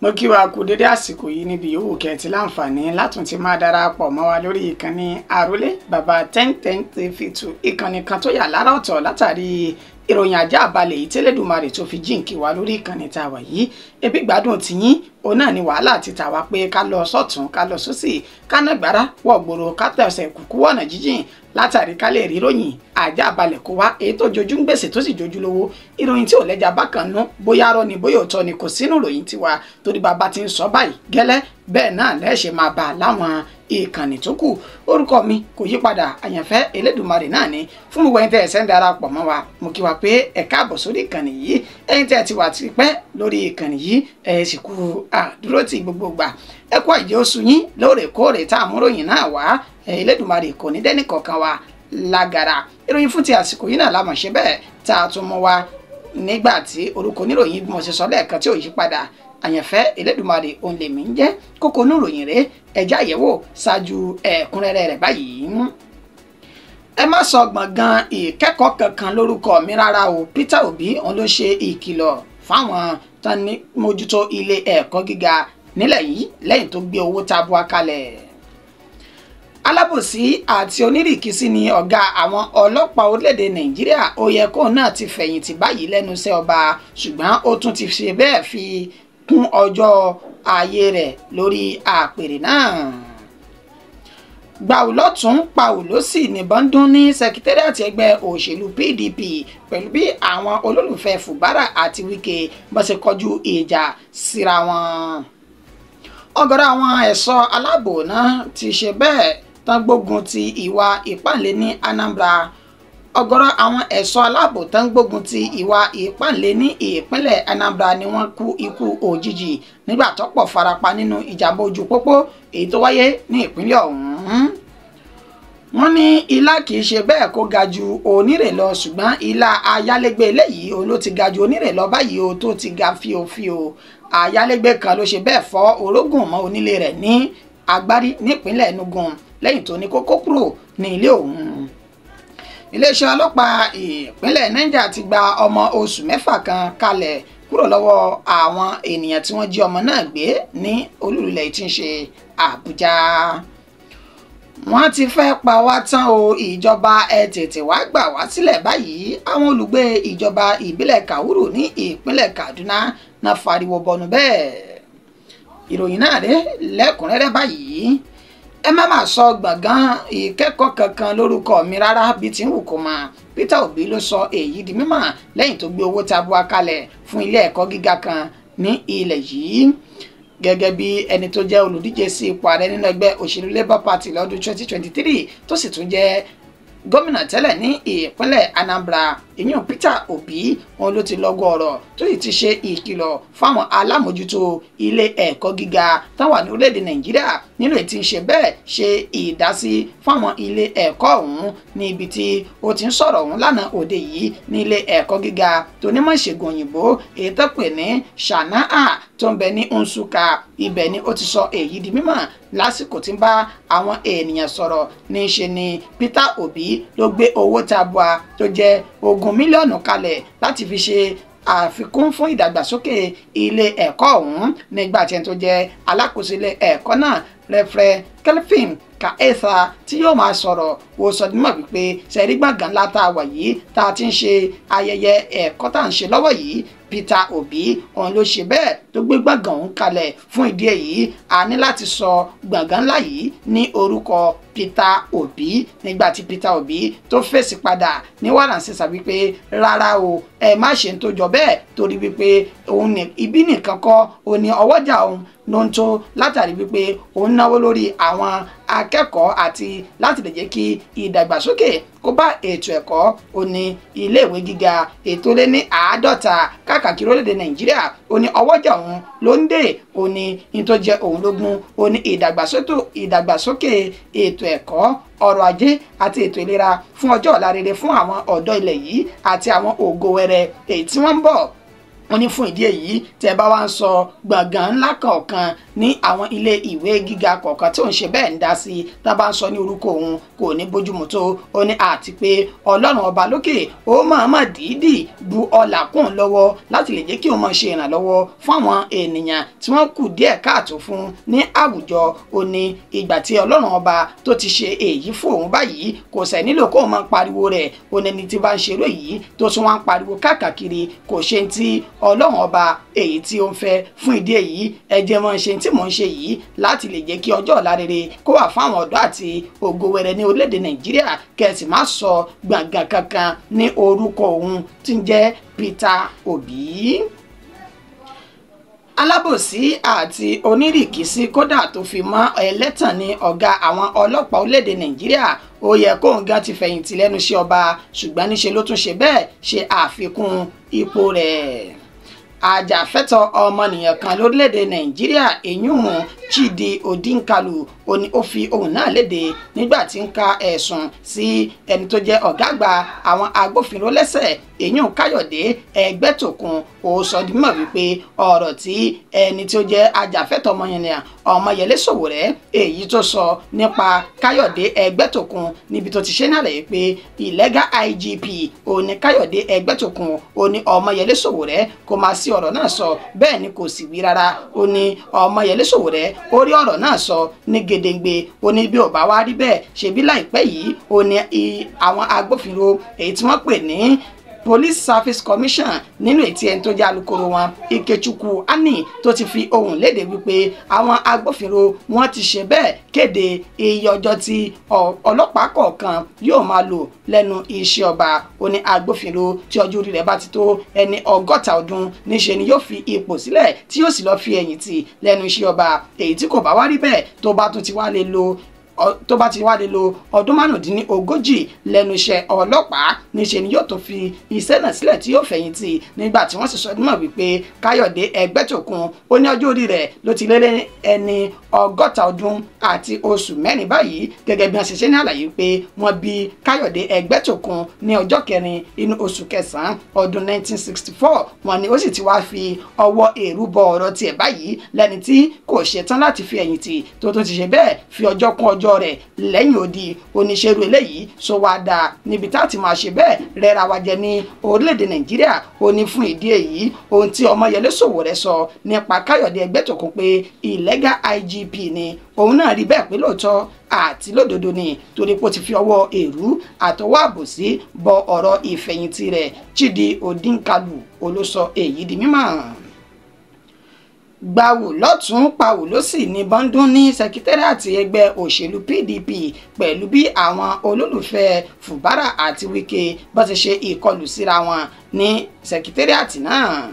mo kí wa kú dédé àsìkò yìí níbi yòówù kẹ́ẹ̀tì láǹfààní látún ti máa darapọ̀ mọ́ wa lórí ìkànnì àrólé bàbá 1010 ìkànnì kan tó yà lára ọ̀tọ̀ látàrí ìròyìn ajá àbálẹ̀ yìí tẹ́lẹ̀dùmarè tó fi jíǹkì wá lórí ìkànnì tá a wà yìí ebi gbádùn tìyín òun náà ni wàhálà ti tà wá pé ká lọ sọ́tún ká lọ sósì ká ná gbára wọ̀ gbòòrò ká tẹ̀sẹ̀ kúkú wọ̀nà jíjìn látàrí ká lè rí ìròyìn ajá àbálẹ̀ kó wá èyí tó jojú ń gbèsè tó sì jojú lówó ìròyìn tí ò lẹ́jà bákan nú bóyá arọ́ ni bóyá òótọ́ ni kò sínú ìròyìn tiwa torí bàbá ti ń sọ báyìí gẹ́lẹ́ bẹ́ẹ̀ náà lẹ́ẹ̀ṣẹ̀ máa bà láwọn ìkànnì tó kù orúkọ mi kò yí padà àyànfẹ́ elédùnmarè náà ni fún gbogbo ẹ̀yin tẹ́ ẹ ṣe ń darapọ̀ mọ́ wa mo kí wa pé ẹ káàbọ̀ sórí ìkànnì yìí ẹ̀yin tẹ́ ẹ ti wà ti pẹ́ lórí ìkànnì yìí ẹ sì kú àdúró ti gbogbo gbà ẹ kú àìjẹ́ oṣù yín lóòrèkóòrè tá àmúròyìn náà wá elédùnmarè kò ní dẹ́nì kọ̀ọ̀kan wa lágara ìròyìn fún ti àsìkò yìí náà la mọ̀ ṣe bẹ́ẹ̀ tá a tún mú wa nígbà tí orúkọ oníròyìn bí mo ṣe sọ lẹ́ẹ̀kan tí ò yí padà àyànfẹ́ elédùnmarè òun lèmi ń jẹ́ kókó oníròyìn rẹ̀ ẹ̀já àyẹ̀wò ṣáájú ẹ̀kúnrẹ́rẹ́ rẹ̀ báyìí. ẹ má sọ gbọ̀ngàn ìkẹ́kọ̀ọ́ kankan lórúkọ mi rárá o Peter Obi òun ló ṣe ìkìlọ̀ fáwọn tán ní mójútó ilé ẹ̀kọ́ gíga nílẹ̀ yìí lẹ́yìn tó gbé owó tabua kalẹ̀. alábòsí àti onírìkísí ni ọ̀gá àwọn ọlọ́pàá orílẹ̀-èdè Nàìjíríà ó yẹ kóun náà ti fẹ̀yìntì báyìí lẹ́nu iṣẹ́ ọba ṣùgbọ́n ó tún ti ṣe bẹ́ẹ̀ fi kún ọjọ́ ayé rẹ̀ lórí àpèrè náà. gbàù lọ́tún pàù lósì nìbọn dún ní sẹkítẹ́rìàtì ẹgbẹ́ òṣèlú PDP pẹ̀lú bí àwọn olólùfẹ́ Fubara àti Wike bó ṣe kọjú ìjà síra wọn. ọ̀gọ̀rọ̀ àwọn ẹ̀ṣọ́ aláàbò náà ti ṣe bẹ́ẹ̀ tán gbógun ti ìwà ìpáǹlé ní Anambra. ọ̀gọ̀rọ̀ àwọn ẹ̀ṣọ́ aláàbò tán gbógun ti ìwà ìpáǹlé ní ìpínlẹ̀ Anambra ni wọ́n kú ikú òjijì nígbà tó pọ̀ farapa nínú ìjàmbá ojú pópó èyí tó wáyé ní ìpínlẹ̀ ọ̀hún. wọ́n ní ilá kìí ṣe bẹ́ẹ̀ kó ga ju onírè lọ ṣùgbọ́n ilá ayálégbé eléyìí òun ló ti ga ju onírè lọ báyìí o tó ti ga fíofío. ayálégbé kan ló ṣe bẹ́ẹ̀ fọ́ orógùn mọ́ onílé rẹ̀ ní Agbárí nípínlẹ̀ Enugu lẹ́yìn tó ní kókó kúrò ní ilé òun. iléeṣẹ́ ọlọ́pàá ìpínlẹ̀ Niger ti gba ọmọ oṣù mẹ́fà kan kalẹ̀ kúrò lọ́wọ́ àwọn ènìyàn tí wọ́n jí ọmọ náà gbé ní olúlulẹ̀ tí ń ṣe Àbújá. wọ́n ti fẹ́ pa wá tán o ìjọba ẹ tètè wá gbà wá sílẹ̀ báyìí àwọn olùgbé ìjọba ìbílẹ̀ Kauru ní ìpínlẹ̀ Kaduna náà fariwo bọnu bẹ́ẹ̀. ìròyìn náà rẹ̀ lẹ́kùnrẹ́rẹ́ báyìí ẹ má máa sọ gbọ̀ngàn ìkẹ́kọ̀ọ́ kankan lórúkọ mi rárá bí tí ń wù kó máa Peter Obi ló sọ èyí di mímọ̀ lẹ́yìn tó gbé owó tabua kalẹ̀ fún ilé ẹ̀kọ́ gíga kan ní ilẹ̀ yìí gẹ́gẹ́ bí ẹni tó jẹ́ olùdíje sí ipò ààrẹ nínú ẹgbẹ́ òṣèlú Labour Party lọ́dún 2023 tó sì tún jẹ́ gómìnà tẹ́lẹ̀ ní ìpínlẹ̀ Anambra ìyẹn Peter Obi wọn ló ti lọ́gọ́ ọ̀rọ̀ tó sì ti ṣe ìkìlọ̀ fáwọn alámòjútó ilé ẹ̀kọ́ gíga táwọn ní orílẹ̀-èdè Nàìjíríà nínú ètí ń ṣe bẹ́ẹ̀ ṣe ìdásí fáwọn ilé ẹ̀kọ́ ọ̀hún ní ibi tí ó ti ń sọ̀rọ̀ ọ̀hún lánàá òde yìí ní ilé ẹ̀kọ́ gíga tó nímọ̀ ìṣègùn òyìnbó èyí tó pè ní Shanaa tó ń bẹ ní Nsukka ibẹ̀ ni ó ti sọ èyí di mímọ̀ lásìkò tí ń bá àwọn ènìyàn sọ̀rọ̀ ní í ṣe ni Peter Obi ló gbé owó tabua tó jẹ́ $20 mílíọ̀nù kalẹ̀ láti fi ṣe àfikún fún ìdàgbàsókè ilé ẹ̀kọ́ ọ̀hún nígbà tí ẹni tó jẹ́ alákòóso ilé ẹ̀kọ́ náà Reverend Kelvin Kaetha tí yóò máa sọ̀rọ̀ wo sọ nímọ̀ wípé sẹ́rí gbọ̀ngàn ńlá tá a wà yìí tá a ti ń ṣe ayẹyẹ ẹ̀kọ́ tá à ń ṣe lọ́wọ́ yìí Peter Obi òun ló ṣe bẹ́ẹ̀ tó gbé gbọ̀ngàn òun kalẹ̀ fún ìdí èyí a ní láti sọ gbọ̀ngàn ńlá yìí ní orúkọ Peter Obi nígbà tí Peter Obi tó fèsì padà ní wàràǹsẹ̀sà wípé rárá o ẹ má ṣe ń tó jọ bẹ́ẹ̀ torí wípé òun ní ibi nìkan kọ́ òun ní ọwọ́jà òun ló ń tó látàrí wípé òun náwó lórí àwọn akẹ́kọ̀ọ́ àti láti lè jẹ́ kí ìdàgbàsókè kó bá ètò ẹ̀kọ́ òní iléèwé gíga ètò lé ní 50 káàkiri orílẹ̀-èdè Nàìjíríà òní ọwọ́jà òun ló ń dè òní ìtọ́jẹ́ òun lógún òní ìdàgbàsókè ètò ẹ̀kọ́ ọrọ̀ ajé àti ètò ìlera fún ọjọ́ ọ̀la rere fún àwọn ọ̀dọ́ ilẹ̀ yìí àti àwọn ògo wẹrẹ èyí tí wọ́n ń bọ̀ wọ́n ní fún ìdí èyí tẹ́ bá wá ń sọ gbọ̀ngàn ńlá kọ̀ọ̀kan ní àwọn ilé ìwé gíga kọ̀ọ̀kan tí òun ṣe bẹ́ẹ̀ ń dá sí tá bá ń sọ ní orúkọ òun kò ní bójúmu tó. Ó ní àti pé Ọlọ́run ọba lókè ó máa dìídì bu ọlà kún lọ́wọ́ láti lè jẹ́ kí òun máa ṣe ìrànlọ́wọ́ fún àwọn ènìyàn tí wọ́n kù díẹ̀ káàtó fún ní àwùjọ. Ó ní ìgbà tí Ọlọ́run ọba tó ti ṣe èyí fún òun báyìí kò sẹ̀ nílò kó máa pariwo rẹ̀. Ó ní ẹni tí bá ń ṣerú èyí tó tún wá ń pariwo káàkiri kò ṣe ti Ọlọ́run ọba èyí tí ó ń fẹ́. Fún ìdí èyí ẹ jẹ́ mọ́ ṣe tí mò ń ṣe yìí láti lè jẹ́ kí ọjọ́ ọ̀la rere kó wà fún àwọn ọ̀dọ́ àti ògo wẹrẹ ní orílẹ̀-èdè Nàìjíríà. Kẹ̀sì má sọ gbàngàn kankan ní orúkọ òun tí ń jẹ́ Peter Obi. Alábòsí àti onírìkísí kódà tó fi mọ́ ẹlẹ́tàn ní ọ̀gá àwọn ọlọ́pàá orílẹ̀-èdè Nàìjíríà. Ó yẹ kóun gan ti fẹ̀yìntì lẹ́nu iṣẹ́ ọba ṣùgbọ́n níṣe ló tún ṣe bẹ́ẹ̀ ṣe àfikún ipò rẹ̀. Ajàfẹ́tọ̀ ọmọnìyàn kan lórílẹ̀-èdè Nàìjíríà èyún Chidi Odinkalu ó ní ó fi ohùn náà léde nígbà tí ń ka ẹ̀sùn sí ẹni tó jẹ́ ọ̀gá àgbà àwọn agbófinró lẹ́sẹ̀ èyún Káyọ̀dé Ẹgbẹ́tòkun. Ó sọ di mímọ̀ wípé ọ̀rọ̀ tí ẹni tí ó jẹ́ ajàfẹ́tọ̀ ọmọnìyàn Ọmọyẹlé Sowore èyí tó sọ nípa Káyọ̀dé Ẹgbẹ́tòkun níbi tó ti ṣe ní àlàyé pé illegal IGP ó ní Káyọ̀dé Ẹgbẹ́tòkun ó ní Ọmọyẹlé Sowore kò máa sí ọ̀rọ̀ náà sọ bẹ́ẹ̀ ni kò sì wí rárá. Ó ní Ọmọyẹlé Sowore ó rí ọ̀rọ̀ náà sọ ní gedengbe. Ó ní bí ò bá wá rí bẹ́ẹ̀ ṣebí láìpẹ́ yìí ó ní àwọn agbófinró èyí tí wọ́n pè ní Police Service Commission nínú ètí ẹni tó jẹ́ alukoro wọn Ikechukwu Ani tó ti fi ohùn léde wípé àwọn agbófinró wọn ti ṣe bẹ́ẹ̀ kéde iye ọjọ́ tí ọlọ́pàá kọ̀ọ̀kan yóò máa lò lẹ́nu iṣẹ́ ọba. Ó ní agbófinró tí ọjọ́ orí rẹ̀ bá ti tó ẹni 60 ọdún níṣe ni yóò fi ipò sílẹ̀ tí yóò sì lọ́ọ́ fi ẹ̀yìn tì lẹ́nu iṣẹ́ ọba. Èyí tí kò bá wá rí bẹ́ẹ̀ tó bá tún ti wá lè lo ọdún 35 lẹ́nu iṣẹ́ ọlọ́pàá níṣe ni yóò tó fi iṣẹ́ náà sílẹ̀ tí yóò fẹ̀yìntì. Nígbà tí wọ́n sì sọ dímọ̀ wípé Káyọ̀dé Ẹgbẹ́tòkun ó ní ọjọ́ orí rẹ̀ ló ti lé ẹni 60 ọdún àti oṣù 4 báyìí gẹ́gẹ́ bí wọ́n ṣe ṣe ní àlàyé pé wọ́n bí Káyọ̀dé Ẹgbẹ́tòkun ní ọjọ́ 4 inú oṣù kẹsàn-án ọdún 1964. Wọ́n ní ó sì ti wá fi ọwọ́ èrú bọ ọ̀rọ̀ tiẹ̀ báyìí lẹ́ni tí kò ṣetán láti fi ẹ̀yìntì tó ti ṣe bẹ́ẹ̀ fi ọjọ́ kún ọjọ́ rẹ̀ lẹ́yìn odi. Oníṣẹ́rú eléyìí sọ wá dáa níbi tá a ti máa ṣe bẹ́ẹ̀ rẹ́ra wa jẹ ní orílẹ̀-èdè Nàìjíríà. Ó ní fún ìdí èyí ohun tí Ọmọyẹlé Sowore sọ nípa Káyọ̀dé Ẹgbẹ́tòkun pé illegal IGP ni òun náà rí bẹ́ẹ̀ pé lóòótọ́ àti lódodo ni torí pé ó ti fi ọwọ́ èrú àtọwọ́ àbòsí bọ ọ̀rọ̀ ìfẹ̀yìntì rẹ̀. Chidi Odinkalu olóṣọ èyí di mímọ̀. Gbàwù lọ́tún pawù lósì ní bọ́ńdún ní sẹkítẹ́rìàtì ẹgbẹ́ òṣèlú PDP pẹ̀lú bí àwọn olólùfẹ́ Fubara àti Wike bó ti ṣe ìkọlù síra wọn ní sẹkítẹ́rìàtì náà.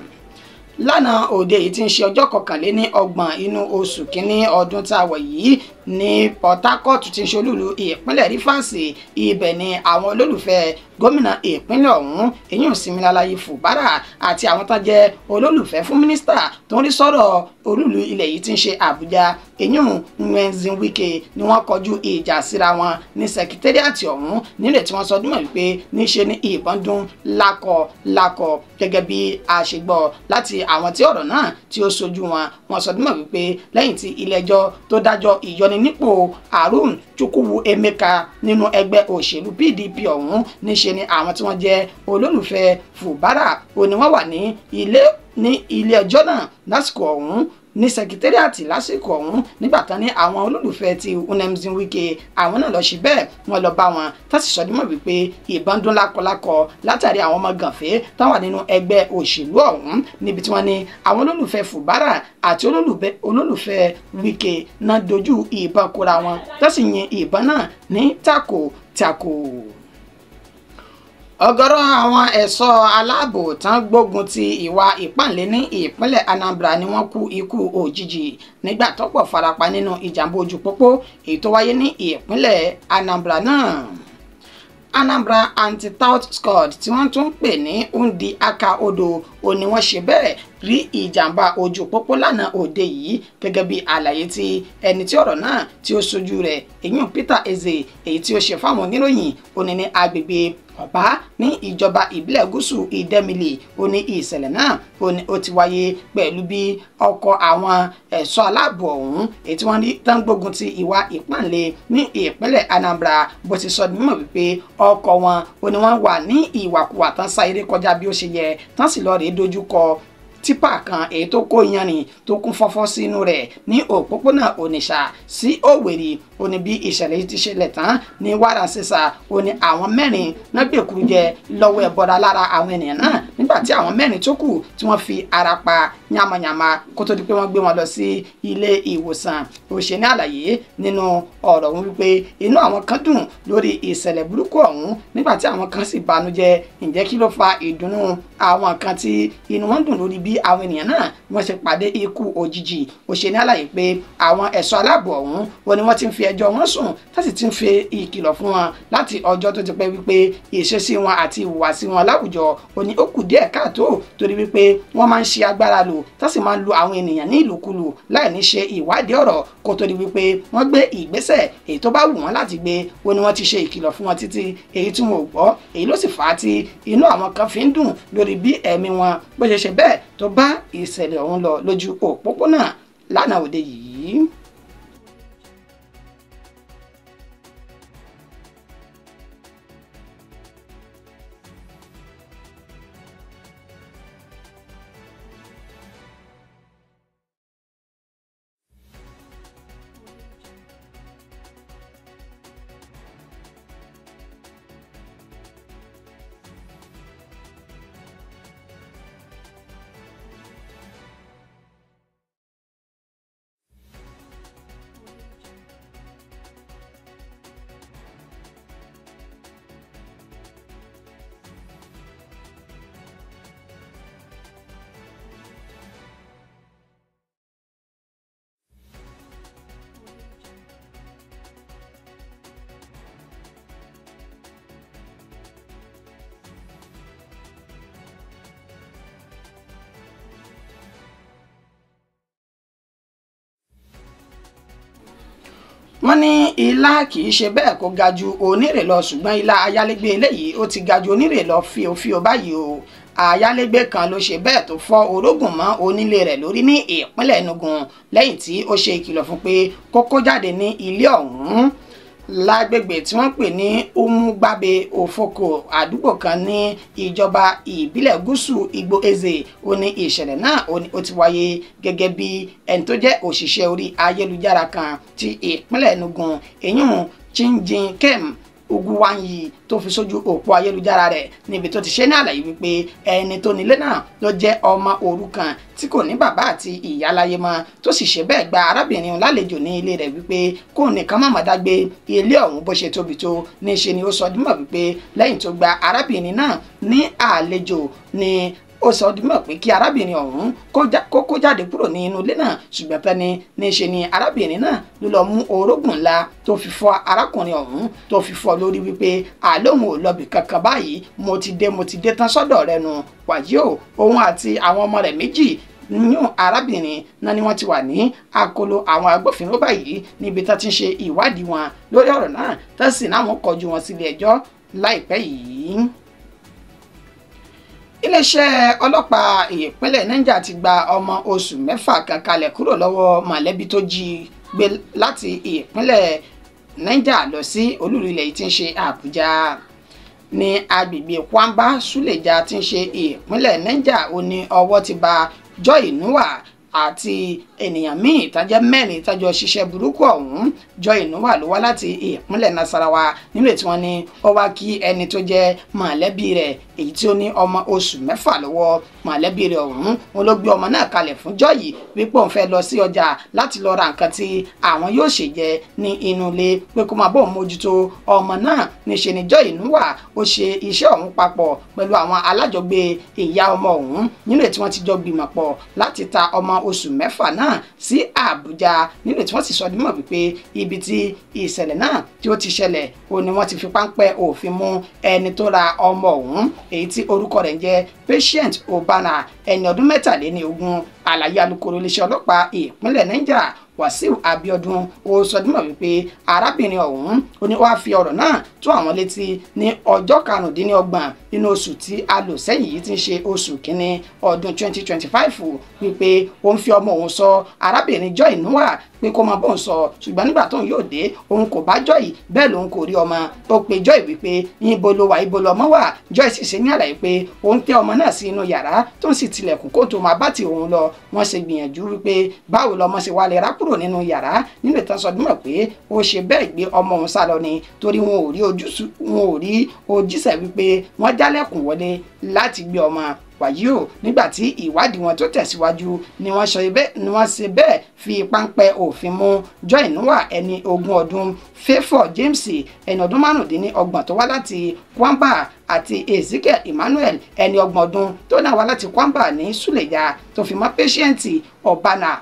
Lánàá òde yìí tí ń ṣe ọjọ́ 21 inú oṣù kínní ọdún tá a wọ̀ yìí ní Port Harcourt tí ń ṣe olúlu ìpínlẹ̀ Rivers. Ibẹ̀ ni àwọn olólùfẹ́ gómìnà ìpínlẹ̀ ọ̀hún èyàn Similalayi Fubara àti àwọn tó jẹ́ olólùfẹ́ fún mínísítà tó ń rí sọ̀rọ̀ olúlu ilẹ̀ yìí tí ń ṣe Àbújá èyàn Nyesom Wike ni wọ́n kọjú ìjà síra wọn ní sẹkítẹ́rìàtì ọ̀hún nílẹ̀ tí wọ́n sọ dímọ̀ wípé níṣe ní ìbọn dún lákọ gẹ́gẹ́ bí a ṣe gbọ́ láti àwọn tí ọ̀rọ̀ náà tí ó sojú wọn. Wọ́n sọ dímọ̀ wípé lẹ́yìn tí ilé-ẹjọ́ tó dájọ́ ìyọninípò Aaron Chukwuemeka nínú ẹgbẹ́ òṣèlú PDP ọ̀hún níṣe ni àwọn tí wọ́n jẹ́ olólùfẹ́ Fubara ó ní wọ́n wà ní ilé-ẹjọ́ náà lásìkò ọ̀hún ní sẹkítẹ́rìàtì lásìkò ọ̀hún nígbà tán ní àwọn olólùfẹ́ ti Nyesom Wike àwọn náà lọ sí bẹ́ẹ̀ wọ́n lọ bá wọn tásì sọdímọ̀ wípé ìbọn dún lákọlákọ látàrí àwọn ọmọ gànfẹ́ táwọn nínú ẹgbẹ́ òṣèlú ọ̀hún níbi tí wọ́n ní àwọn olólùfẹ́ Fubara àti olólùfẹ́ Wike náà dojú ìbọn kóra wọn tásì yin ìbọn náà ní tako. Ọ̀gọ̀rọ̀ àwọn ẹ̀ṣọ́ aláàbò tán gbógun ti ìwà ìpáǹlé ní ìpínlẹ̀ Anambra ni wọ́n kú ikú òjijì nígbà tọ́pọ̀ farapa nínú ìjàmbá ojú pópó èyí tó wáyé ní ìpínlẹ̀ Anambra náà. Anambra Anti-Theft Squad tí wọ́n tún pè ní Ndi Aka Odo ó ní wọ́n ṣe bẹ́ẹ̀ rí ìjàmbá ojú pópó lánàá òde yìí gẹ́gẹ́ bí àlàyé tí ẹni tí ọ̀rọ̀ náà tí ó sojú rẹ̀ èyàn Peter Eze èyí tí ó ṣe fáwọn oníròyìn ó ní ní agbègbè ọ̀bá ní ìjọba ìbílẹ̀ gúúsù ìdẹ́milì ó ní ìṣẹ̀lẹ̀ náà ó ti wáyé pẹ̀lú bí ọkọ̀ àwọn ẹ̀ṣọ́ aláàbò ọ̀hún èyí tí wọ́n ní tán gbógun ti ìwà ìpáǹle ní ìpínlẹ̀ Anambra bó ti sọ mímọ̀ wípé ọkọ̀ wọn ó ní wọ́n wà ní ìwàkuwà tán sá eré kọjá bí ó ṣe yẹ tán sì lọ rèé dojúkọ tipa kan èyí tó kó iyanrìn tó kún fọ́fọ́ sínú rẹ̀ ní òpópónà Onitsha sí Owerri ó ní bí ìṣẹ̀lẹ̀ yìí ti ṣẹlẹ̀ tán ní wàràǹṣeṣà ó ní àwọn mẹ́rin náà gbèkúrú jẹ lọ́wọ́ ẹ̀bọra lára àwọn ènìyàn náà nígbà tí àwọn mẹ́rin tó kù tí wọ́n fi ara pa yamayama kó tó di pé wọ́n gbé wọn lọ sí ilé ìwòsàn ó ṣe ní àlàyé nínú ọ̀rọ̀ wọn wípé inú àwọn kan dùn lórí ìṣẹ̀lẹ̀ burúkú ọ̀hún nígbà tí àwọn kan sì banújẹ́ ǹjẹ́ kí ló fa ìdùnnú àwọn kan tí inú wọn dùn lórí bí àwọn ènìyàn náà wọ́n ṣe pàdé ikú òjijì ó ṣe ní àlàyé pé àwọn ẹ̀ṣọ́ aláàbò ọ̀hún wọn ni wọ́n ti ń fi ẹjọ́ wọn sùn tá sì ti ń fi ìkìlọ̀ fún wọn láti ọjọ́ tó ti pẹ́ wípé ìṣesí wọn àti ìhùwàsí wọn láwùjọ ó ní ó kù díẹ̀ káàtó torí wípé wọ́n máa ń ṣe agbára lò tá sì máa ń lu àwọn ènìyàn ní ìlòkulò láì ní ṣe ìwádìí ọ̀rọ̀ kó tó di wípé wọ́n gbé ìgbésẹ̀ èyí tó bá wù wọ́n láti gbé ó ní wọ́n ti ṣe ìkìlọ̀ fún wọn títí èyí tí wọn ò gbọ́ èyí ló sì fà á tí inú àwọn kan fi ń dùn lórí bí ẹ̀mí wọn bó ṣe bẹ́ẹ̀ tó bá ìṣẹ̀lẹ̀ ọ̀hún lọ lójú òpópónà lánàá òde yìí. wọ́n ní ilá kì í ṣe bẹ́ẹ̀ kó ga ju onírè lọ ṣùgbọ́n ilá ayálégbé eléyìí ó ti ga ju onírè lọ fíofío báyìí o ayálégbé kan ló ṣe bẹ́ẹ̀ tó fọ́ orógùn mọ́ onílé rẹ̀ lórí ní ìpínlẹ̀ Enugu lẹ́yìn tí ó ṣe ìkìlọ̀ fún pé kó kó jáde ní ilé ọ̀hún lágbègbè tí wọ́n pè ní Umugbabe Ofoko àdúgbò kan ní ìjọba ìbílẹ̀ gúúsù Igbo Eze ó ní ìṣẹ̀lẹ̀ náà ó ti wáyé gẹ́gẹ́ bí ẹni tó jẹ́ òṣìṣẹ́ orí ayélujára kan ti ìpínlẹ̀ Enugu èyún Chinjin Kem Ogunwanyi tó fi sójú òpó ayélujára rẹ̀ níbi tó ti ṣe ní àlàyé wípé ẹni tó nílé náà ló jẹ́ ọmọ òrukàn tí kò ní bàbá àti ìyá láyé mọ́ tó sì ṣe bẹ́ẹ̀ gba arábìnrin lálejò ní ilé rẹ̀ wípé kó nìkan má máa dágbé ilé ọ̀hún bó ṣe tóbi tó níṣe ni ó sọ dímọ̀ wípé lẹ́yìn tó gba arábìnrin náà ní àlejò ni ó sọ dímọ̀ pé kí arábìnrin ọ̀hún kó jáde kúrò ní inú ilé náà ṣùgbọ́n tani níṣe ni arábìnrin náà ló lọ mú orógùn ńlá tó fi fọ́ arákùnrin ọ̀hún tó fi fọ́ lórí wípé àlóhùn ò lọ́bì kankan báyìí mo ti dé tán sọ́dọ̀ rẹ̀ nù wàyí o òun àti àwọn ọmọ rẹ̀ méjì yún arábìnrin náà ni wọ́n ti wà ní àkóló àwọn agbófinró báyìí níbi tá ti ń ṣe ìwádìí wọn lórí ọ̀rọ̀ náà tá sì náà wọ́n kọjú wọn sílé ẹjọ́ láìpẹ́ yìí. iléeṣẹ́ ọlọ́pàá ìpínlẹ̀ Niger ti gba ọmọ oṣù 6 kan kalẹ̀ kúrò lọ́wọ́ mọ̀lẹ́bí tó jí gbé láti ìpínlẹ̀ Niger lọ sí olúlu ilẹ̀ yìí tí ń ṣe Àbújá ní agbègbè Kwamba Suleja tí ń ṣe ìpínlẹ̀ Niger ó ní ọwọ́ ti bà Joy Nuwa àti ènìyàn míì tájẹ́ 4 tájọ ṣiṣẹ́ burúkú ọ̀hún. Joy Nuwa ló wá láti ìpínlẹ̀ Nasarawa nílé tí wọ́n ní ó wá kí ẹni tó jẹ́ mọ̀lẹ́bí rẹ̀ èyí tí ó ní ọmọ oṣù 6 lọ́wọ́ mọ̀lẹ́bí rẹ̀ ọ̀hún wọn ló gbé ọmọ náà kalẹ̀ fún Joy wípé òun fẹ́ lọ sí ọjà láti lọ ra nǹkan tí àwọn yóò ṣe jẹ ní inú ilé pé kó máa bọ̀ mójútó ọmọ náà níṣe ni Joy Nuwa ó ṣe iṣẹ́ ọ̀hún papọ̀ pẹ̀lú àwọn alájọgbé ìyá ọmọ ọ̀hún nílé tí wọ́n ti jọ gbìmọ̀ pọ̀ láti ta ọmọ oṣù 6 náà sí Àbújá nílé tí wọ́n sì sọ dímọ̀ wípé ibi tí ìṣẹ̀lẹ̀ náà tí ó ti ṣẹlẹ̀ ó ní wọ́n ti fi páńpẹ́ òfin mú ẹni tó ra ọmọ ọ̀hún èyí tí orúkọ rẹ̀ ń jẹ́ Patient Obana ẹni ọdún 23 àlàyé alukoro iléeṣẹ́ ọlọ́pàá ìpínlẹ̀ Niger Wàsíù Abíọ́dún ó sọ dímọ̀ wípé arábìnrin ọ̀hún ó ní wàá fi ọ̀rọ̀ náà tó àwọn létí ní ọjọ́ karùndínlọ́gbọ̀n nínú oṣù tí a lò sẹ́yìn yìí ti ń ṣe oṣù kínní ọdún 2025 wípé ó ń fi ọmọ òun sọ arábìnrin Joy Noah pé kó máa bóun sọ ṣùgbọ́n nígbà tóun yóò dé òun kò bá Joy bẹ́ẹ̀ lòun kò rí ọmọ ó pe Joy wípé ibo ló wà ibo lọmọ wà Joy sì ṣe ní àlàyé pé òun tẹ ọmọ náà sí inú yàrá tó ń sì tilẹ̀kùn kó tó máa bá ti òun lọ wọ́n ṣe gbìyànjú wípé báwo lọmọ ṣe wá lè rá kúrò nínú yàrá nínú ìtàn sọdúnmọ̀ pé ó ṣe bẹ́ẹ̀ gbé ọmọ òun sá lọ ni torí wọn ò rí ojúṣe wípé wọ́n jálẹ̀kùn wọlé láti gbé ọmọ wàyí o nígbà tí ìwádìí wọn tó tẹ̀síwájú ni wọ́n ṣe bẹ́ẹ̀ fi páńpẹ́ òfin mú Joy Noah ẹni 20 ọdún Favour James ẹni ọdún 25 tó wá láti Kwamba àti Ezekiel Emmanuel ẹni 30 ọdún tó náà wá láti Kwamba ní Suleja tó fi mọ́ Patient Obana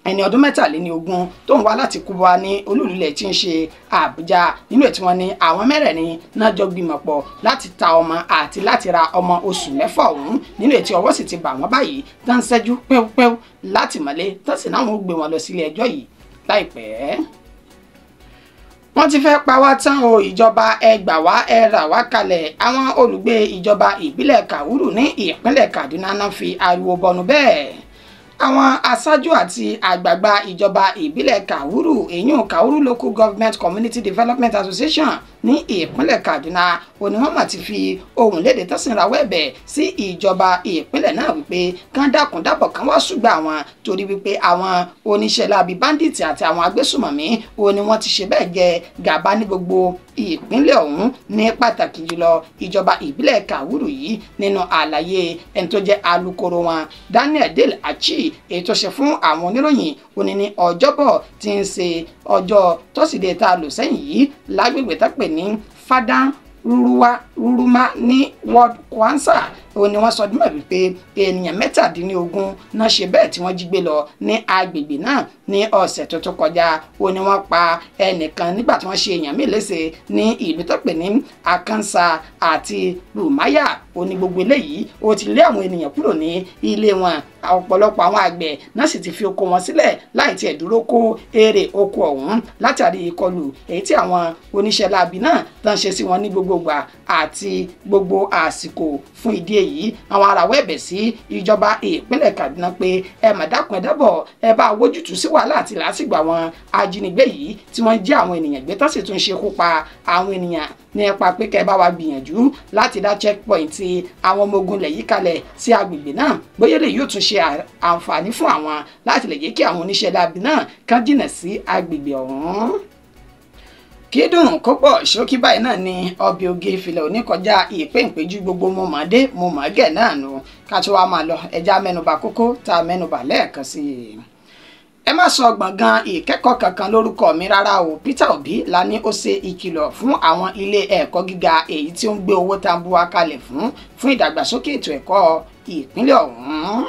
ẹni ọdún 23 tó ń wá láti Kúbà ní olúlulẹ̀ tí ń ṣe Àbújá nínú ètí wọn ni àwọn mẹ́rẹ̀ẹ̀rin náà jọ gbìmọ̀ pọ̀ láti ta ọmọ àti láti ra ọmọ oṣù 6 ọ̀hún nínú ètí ọwọ́ sì ti bà wọ́n báyìí tó ń ṣẹ́jú pẹ́wúpẹ́wú láti mọ́lé tó sì náà wọ́n gbé wọn lọ sílé ẹjọ́ yìí láìpẹ́. Wọ́n ti fẹ́ pa wá tán o ìjọba ẹ gbà wá ẹ rà wá kalẹ̀ àwọn olùgbé ìjọba ìbílẹ̀ Kàwúrù ní ìpínlẹ̀ Kaduna náà fi ariwo bọnu bẹ́ẹ̀. Àwọn aṣáájú àti àgbààgbà ìjọba ìbílẹ̀ Kàwúrù èyún Kàwúrù Local Government Community Development Association ní ìpínlẹ̀ Kaduna oníwọ́n mà ti fi ohùn léde tó sì ń rawọ́ ẹ̀bẹ̀ sí ìjọba ìpínlẹ̀ náà wípé kán dákun dábọ̀ kán wá ṣùgbọ́n àwọn torí wípé àwọn oníṣẹ́ láabi bandits àti àwọn agbésùmọ̀mí òní wọ́n ti ṣe bẹ́ẹ̀ jẹ gàba ní gbogbo ìpínlẹ̀ ọ̀hún ní pàtàkì jùlọ ìjọba ìbílẹ̀ Kàwúrù yìí nínú àlàyé ẹni tó jẹ́ alukoro wọn Daniel Dale Achi èyí tó ṣe fún àwọn oníròyìn òní ní ọjọ́bọ̀ tí ń ṣe ọjọ́ tọ́sídẹ̀ẹ́ tá a lò sẹ́yìn yìí lágbègbè tá pè ní Fadan Ruruma ní Ward Kwanza ó ní wọ́n sọ dímọ̀ wípé ènìyàn 17 náà ṣe bẹ́ẹ̀ tí wọ́n jí gbé lọ ní agbègbè náà ní ọ̀sẹ̀ tó kọjá ó ní wọ́n pa ẹnìkan nígbà tí wọ́n ṣe èèyàn míì léṣe ní ìlú tó pè ní Akansa àti Rumaya ó ní gbogbo eléyìí ó ti lé àwọn ènìyàn kúrò ní ilé wọn ọ̀pọ̀lọpọ̀ àwọn àgbẹ̀ náà sì ti fi oko wọn sílẹ̀ láì tiẹ̀ dúró kó èrè oko ọ̀hún látàrí ìkọlù èyí tí àwọn oníṣẹ́ láabi náà tán ṣe sí wọn ní gbogbogbà àti gbogbo àsìkò fún ìdí èyí àwọn arawọ́ ẹ̀bẹ̀ sí ìjọba ìpínlẹ̀ Kaduna pé ẹ mà dákun ẹ dábọ̀ ẹ bá wójútùú sí wàhálà àti làásìgbò àwọn ajínigbé yìí tí wọ́n jí àwọn ènìyàn gbé tó sì tún ṣekú pa àwọn ènìyàn ní ẹ̀pà pé kẹ́ ẹ bá wa gbìyànjú láti dá checkpoint àwọn ọmọ ogun lẹ̀ yí kalẹ̀ sí agbègbè náà bóyá lè yóò tún ṣe àǹfààní fún àwọn láti lè jẹ́ kí àwọn oníṣẹ́ láabi náà kán jìnà sí agbègbè ọ̀hún. Kídùn kó pọ̀ ṣókí báyìí náà ni ọbẹ̀ oge ìfilẹ̀ oníkọjá ìpéǹpéjú gbogbo mo mọ̀ọ́dé mo mọ̀ọ́gẹ̀ náà nù ká tó wá máa lọ ẹja mẹ́nubà kókó tá a mẹ́nubà lẹ́ẹ̀kan sí i. Ẹ má sọ gbọ̀ngàn ìkẹ́kọ̀ọ́ kankan lórúkọ mi rárá o Peter Obi la ní ó ṣe ìkìlọ̀ fún àwọn ilé ẹ̀kọ́ gíga èyí tí ó ń gbé owó tambuwa kalẹ̀ fún ìdàgbàsókè ètò ẹ̀kọ́ ìpínlẹ̀ ọ̀hún.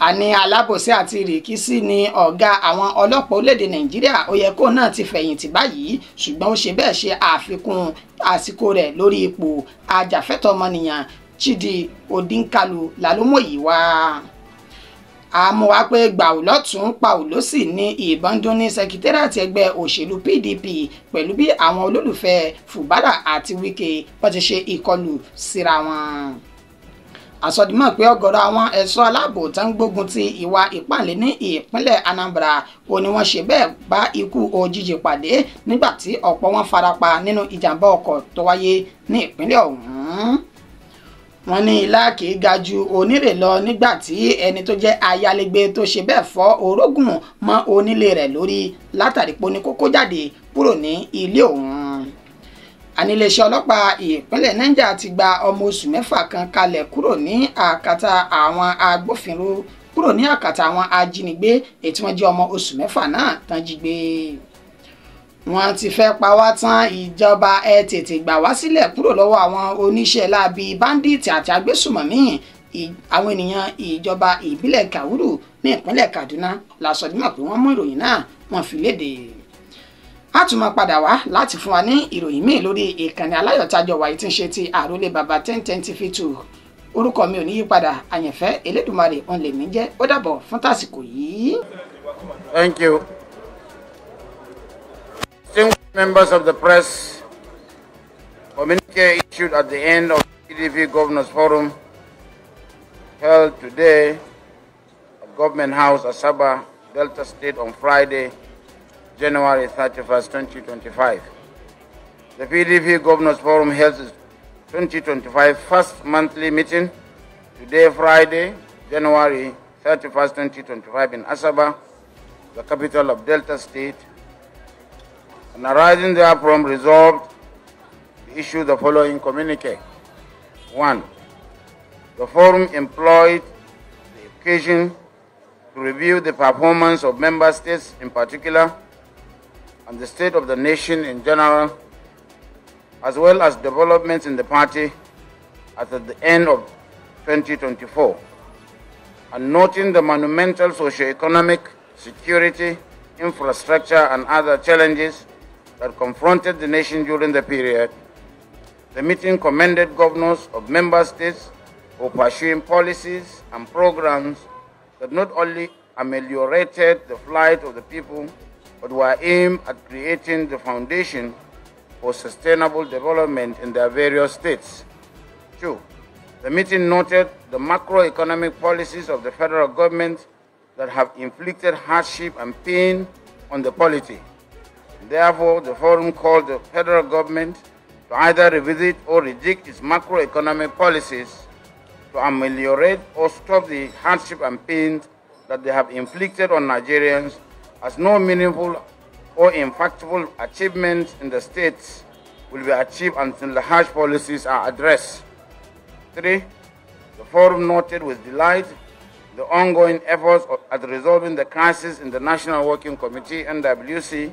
Àní alábòsí àti ìrìkísí ni ọ̀gá àwọn ọlọ́pàá orílẹ̀-èdè Nàìjíríà ó yẹ kó náà ti fẹ̀yìntì báyìí ṣùgbọ́n ó ṣe bẹ́ẹ̀ ṣe àfikún àsìkò rẹ̀ lórí ipò ajàfẹ́tọ̀ọ́ ọmọnìyàn Chidi Odinkalu lálómòyí wá. Àmọ́ wá pé gbàù lọ́tún pàù lósì ní ìbọn dún ní sẹkítẹ́rìàtì ẹgbẹ́ òṣèlú PDP pẹ̀lú bí àwọn olólùfẹ́ Fubara àti Wike wọ́n ti ṣe ìkọlù síra wọn. Àsọdìmọ̀ pé ọ̀gọ̀rọ̀ àwọn ẹ̀ṣọ́ aláàbò tó ń gbógun ti ìwà ìpànlẹ̀ ní ìpínlẹ̀ Anambra ó ní wọ́n ṣe bẹ́ẹ̀ bá ikú òjijì pàdé nígbà tí ọ̀pọ̀ wọn farapa nínú ìjàmbá ọkọ̀ tó wáyé ní ìpínlẹ̀ ọ̀hún. Wọ́n ní ilá kìí ga ju onírè lọ nígbà tí ẹni tó jẹ́ ayálégbé tó ṣe bẹ́ẹ̀ fọ́ orógùn mọ́ onílé rẹ̀ lórí látàrí pé ó ní kókó jáde kúrò ní ilé òun. Àníléeṣẹ́ ọlọ́pàá ìpínlẹ̀ Niger ti gba ọmọ oṣù 6 kan kalẹ̀ kúrò ní àkàtà àwọn agbófinró kúrò ní àkàtà àwọn ajínigbé èyí tí wọ́n jẹ́ ọmọ oṣù 6 náà tán jí gbé. Wọ́n ti fẹ́ pa wá tán ìjọba ẹ tètè gbà wá sílẹ̀ kúrò lọ́wọ́ àwọn oníṣẹ́ láabi bandits àti agbésùmọ̀mí àwọn ènìyàn ìjọba ìbílẹ̀ Kàwúrù ní ìpínlẹ̀ Kaduna lásọdímọ̀ pé wọ́n mú ìròyìn náà wọ́n fi léde. A tún máa padà wá láti fún wa ní ìròyìn míì lórí ìkànnì aláyọ̀tájọ wàyí tí ń ṣe ti àrólé baba 1010 TV2 orúkọ mi ò ní yípadà àyànfẹ́ Elédùmarè òun lèmi jẹ́ ó dàbọ̀ fún tàsìkò yìí. Thank you. Distinguished members of the press, communique issued at the end of the PDP Governors Forum held today at Government House, Asaba, Delta State on Friday, January 31st, 2025. The PDP Governors Forum held its 2025 first monthly meeting today, Friday, January 31st, 2025 in Asaba, the capital of Delta State, and arising therefrom resolved to issue the following communique. 1. The Forum employed the occasion to review the performance of member states in particular and the state of the nation in general, as well as developments in the party at the end of 2024, and noting the monumental socio-economic, security, infrastructure, and other challenges that confronted the nation during the period. The meeting commended governors of member states for pursuing policies and programs that not only ameliorated the plight of the people, but were aimed at creating the foundation for sustainable development in their various states. 2. The meeting noted the macroeconomic policies of the federal government that have inflicted hardship and pain on the polity. Therefore, the Forum called the federal government to either revisit or reject its macroeconomic policies to ameliorate or stop the hardship and pain that they have inflicted on Nigerians, as no meaningful or impactful achievements in the states will be achieved until the harsh policies are addressed. 3. The Forum noted with delight the ongoing efforts at resolving the crisis in the National Working Committee, NWC,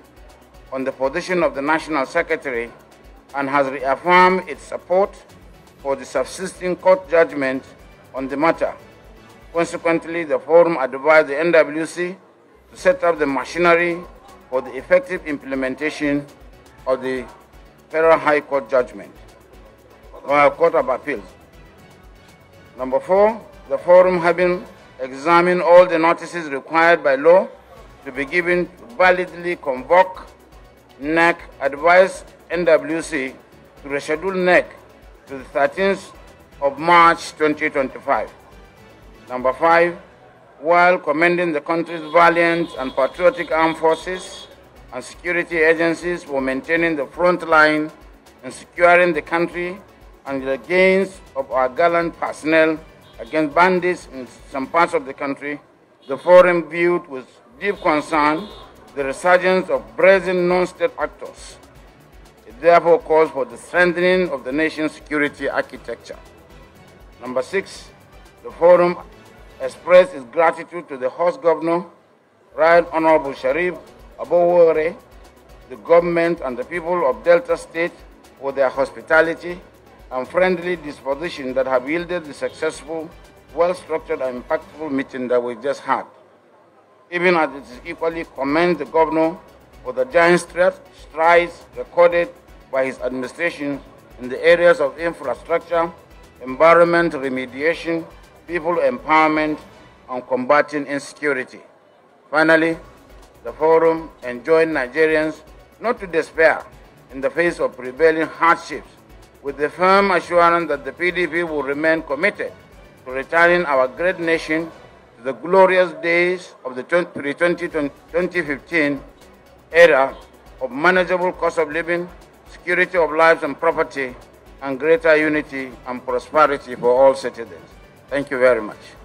on the position of the National Secretary, and has reaffirmed its support for the subsisting court judgment on the matter. Consequently, the Forum advised the NWC to set up the machinery for the effective implementation of the Federal High Court judgment, or Court of Appeals. Number 4, the Forum, having examined all the notices required by law to be given to validly convoke NEC, advised NWC to reschedule NEC to the 13th of March 2025. Number 5, while commending the country's valiant and patriotic armed forces and security agencies for maintaining the front line and securing the country and the gains of our gallant personnel against bandits in some parts of the country, the Forum viewed with deep concern the resurgence of brazen non-state actors. It therefore calls for the strengthening of the nation's security architecture. Number 6, the Forum expressed its gratitude to the host governor, Right Honorable Sharif Abowore, the government and the people of Delta State for their hospitality and friendly disposition that have yielded the successful, well-structured and impactful meeting that we just had. Even as it is equally commend the governor for the giant strides recorded by his administration in the areas of infrastructure, environment remediation, people empowerment, and combating insecurity. Finally, the Forum enjoined Nigerians not to despair in the face of prevailing hardships, with the firm assurance that the PDP will remain committed to returning our great nation to the glorious days of the pre-2015 era of manageable cost of living, security of lives and property, and greater unity and prosperity for all citizens. Thank you very much.